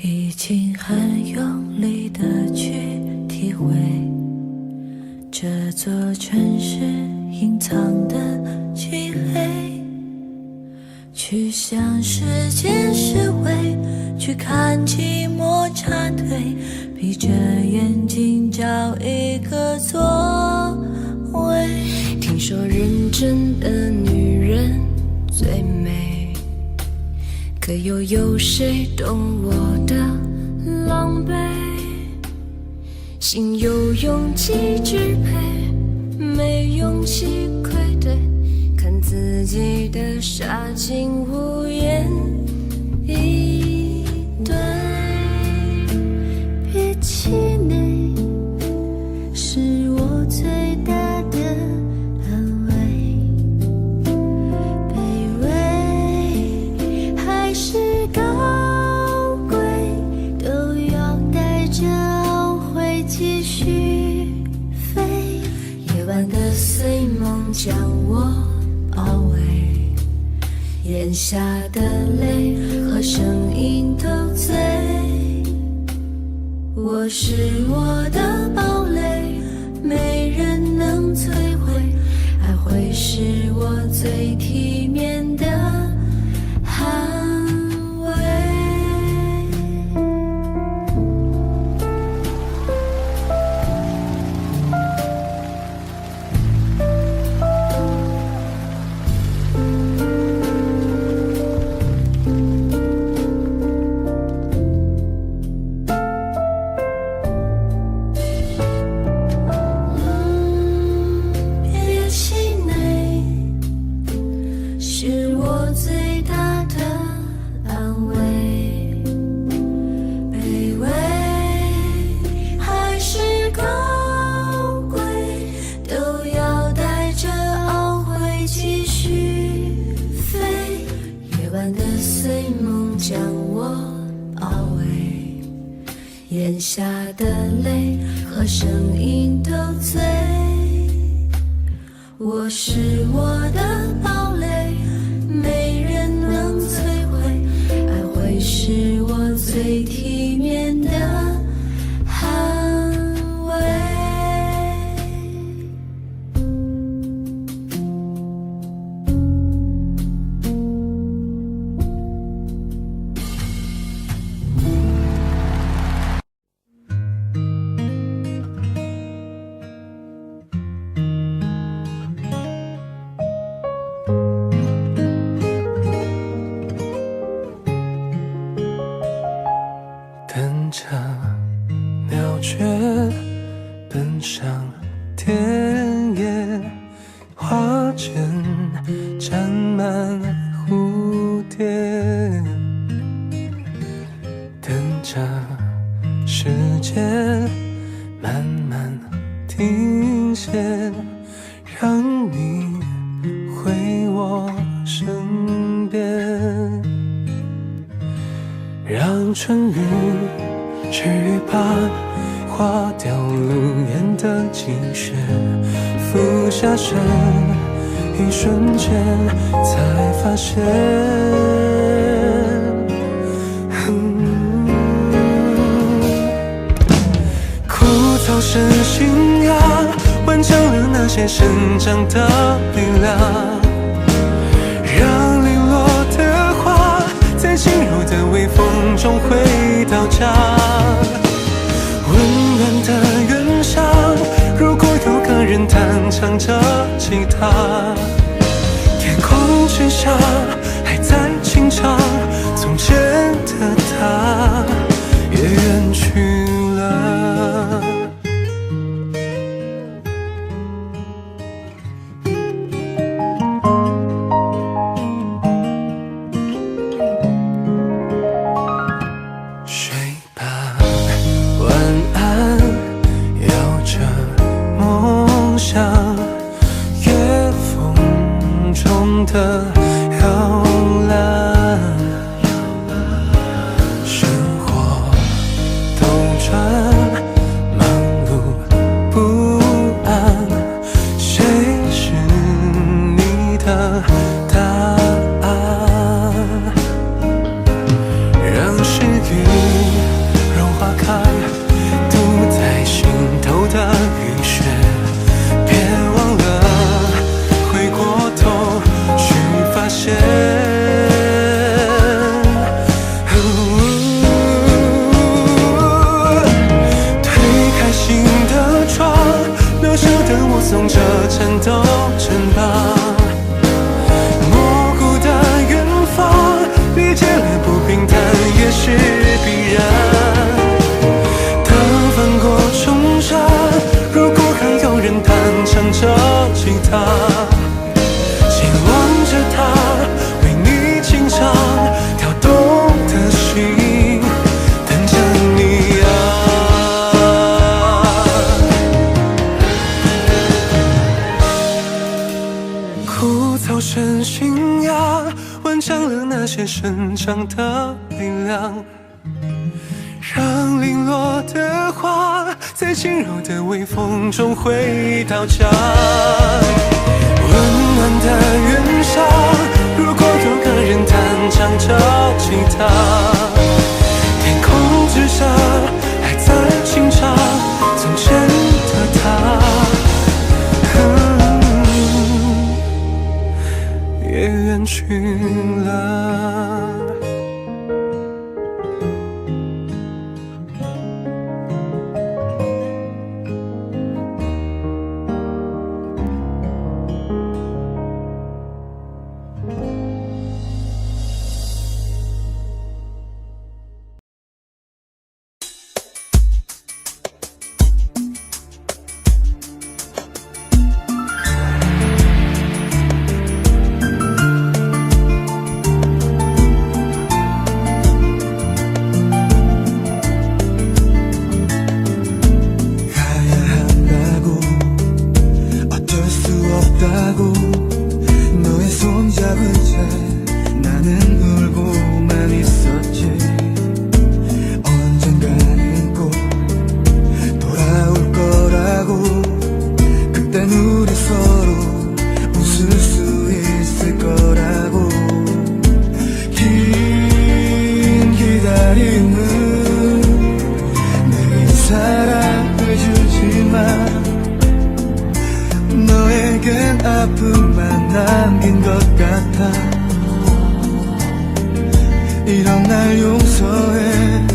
已经很用力地去体会这座城市隐藏的漆黑，去向世界示威，去看寂寞插队，闭着眼睛找一个座位。听说认真的女人最美，可又有谁懂我的狼狈？心有勇气支配，没勇气愧对，看自己的杀进无言以对。别气馁，是我最大的安慰。卑微还是高贵，都要带着懊悔继续飞。夜晚的碎梦将我包围，眼下的泪和声音都醉。我是我的堡垒，没人能摧毁，爱会是我最体面的捍卫。别气馁，是我最大的安慰。卑微还是高贵，都要带着懊悔继续飞。夜晚的碎梦将我包围，眼下的泪和声音都醉。我是我的堡垒，没人能摧毁，爱会是我最体面的捍卫。等着鸟雀奔上田野，花间沾满蝴蝶。等着时间慢慢停歇，让你回我身边。让春雨去把化掉路沿的积雪拂下身，一瞬间才发现，枯草生新芽，完成了那些生长的力量，让零落的花在轻柔的微风中回到家。温暖的远上，如果有个人弹唱着吉他，天空之下还在轻唱，从前的他也远去了。睡吧，晚安，有着梦想，夜风中的摇了那些生长的力量，让零落的花在轻柔的微风中回到家。温暖的云上，如果有个人弹唱着吉他，天空之下还在轻唱从前的他。也远去了。너의 손잡은 채 나는 울고만 있었지. 언젠가는 꼭 돌아올 거라고. 그땐 우리 서로 웃을 수 있을 거라고. 긴 기다림은 내게 사랑을 주지만 너에겐 아픔만 남긴 것 같아. 이런 날 용서해.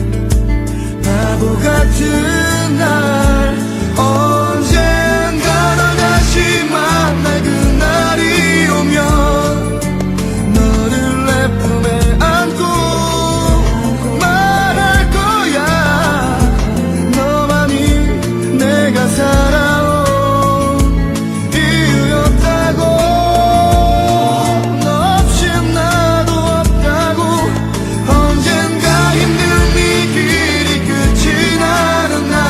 바보 같은 날 언젠가 널 다시 만날 그날이 오면 너를 내 품에 안고 말할 거야. 너만이 내가 살아온 언젠가 힘든 이 길이 끝이 나는 날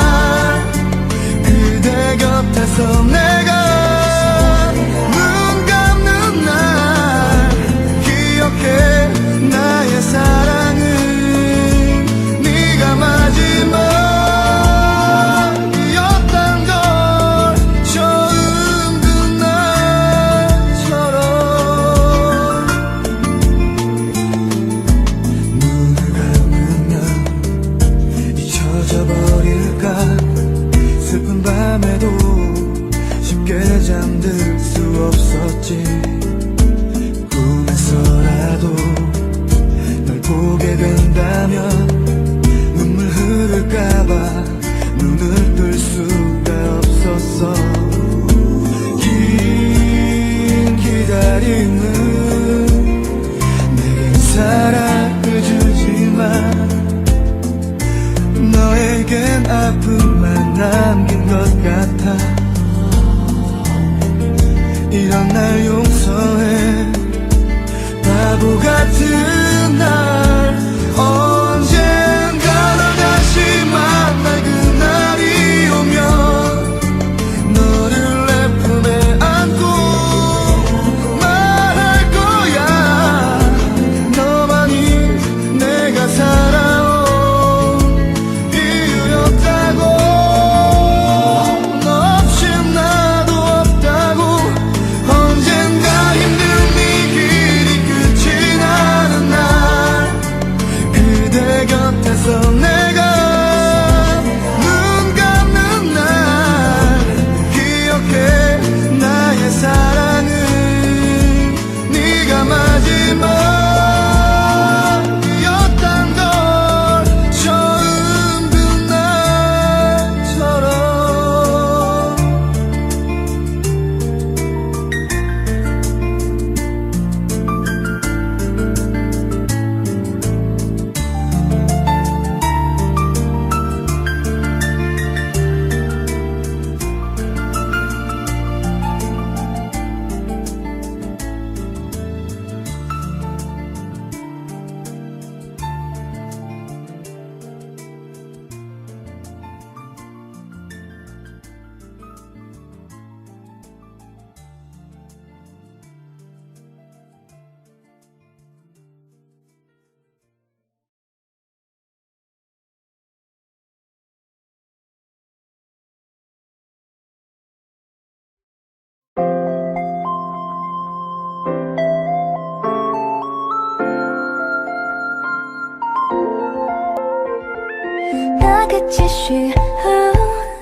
继续，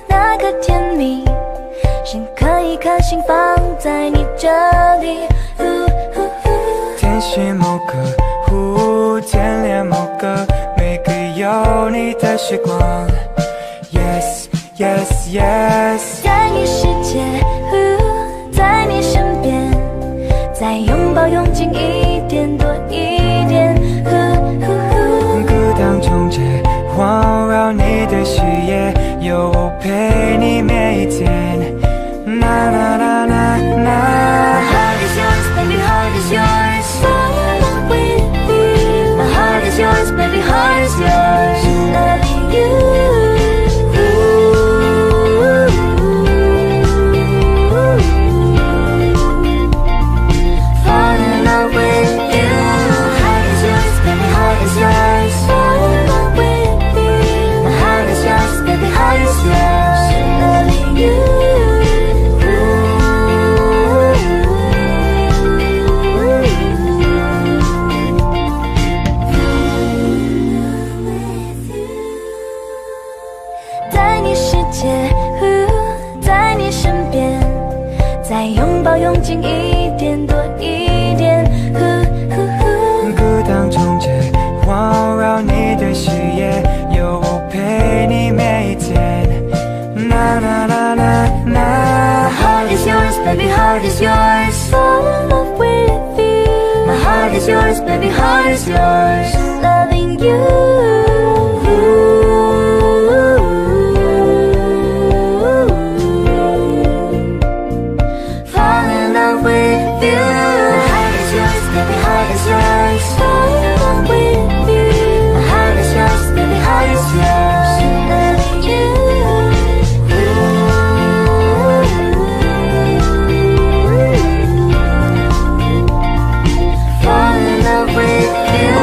那个甜蜜，先刻一颗心放在你这里。天许某个天恋某个每个有你的时光。Yes yes yes， 在你世界，在你身边，再拥抱用尽一点多一点。孤单中结，环绕你的视野，有我陪你每一天。na na na na na。 My heart is yours, baby, heart is yours. Fall in love with you. My heart is yours, baby, heart is yours. Loving you. Fall in love with you. My heart is yours, baby, heart is yours. Fall in love with you. My heart is yours, baby, heart is yours. Loving you.在你身边，再拥抱用尽一点多一点。孤单中结，环绕你的视野，有我陪你每一天。na na na na na。 My heart is yours, baby, heart is yours. Fall in love with you. My heart is yours, baby, heart is yours. Loving you. With you, my heart is yours, baby, heart is yours. Fall in love with you. My heart is yours, baby, heart is yours. Loving you. Fall in love with you.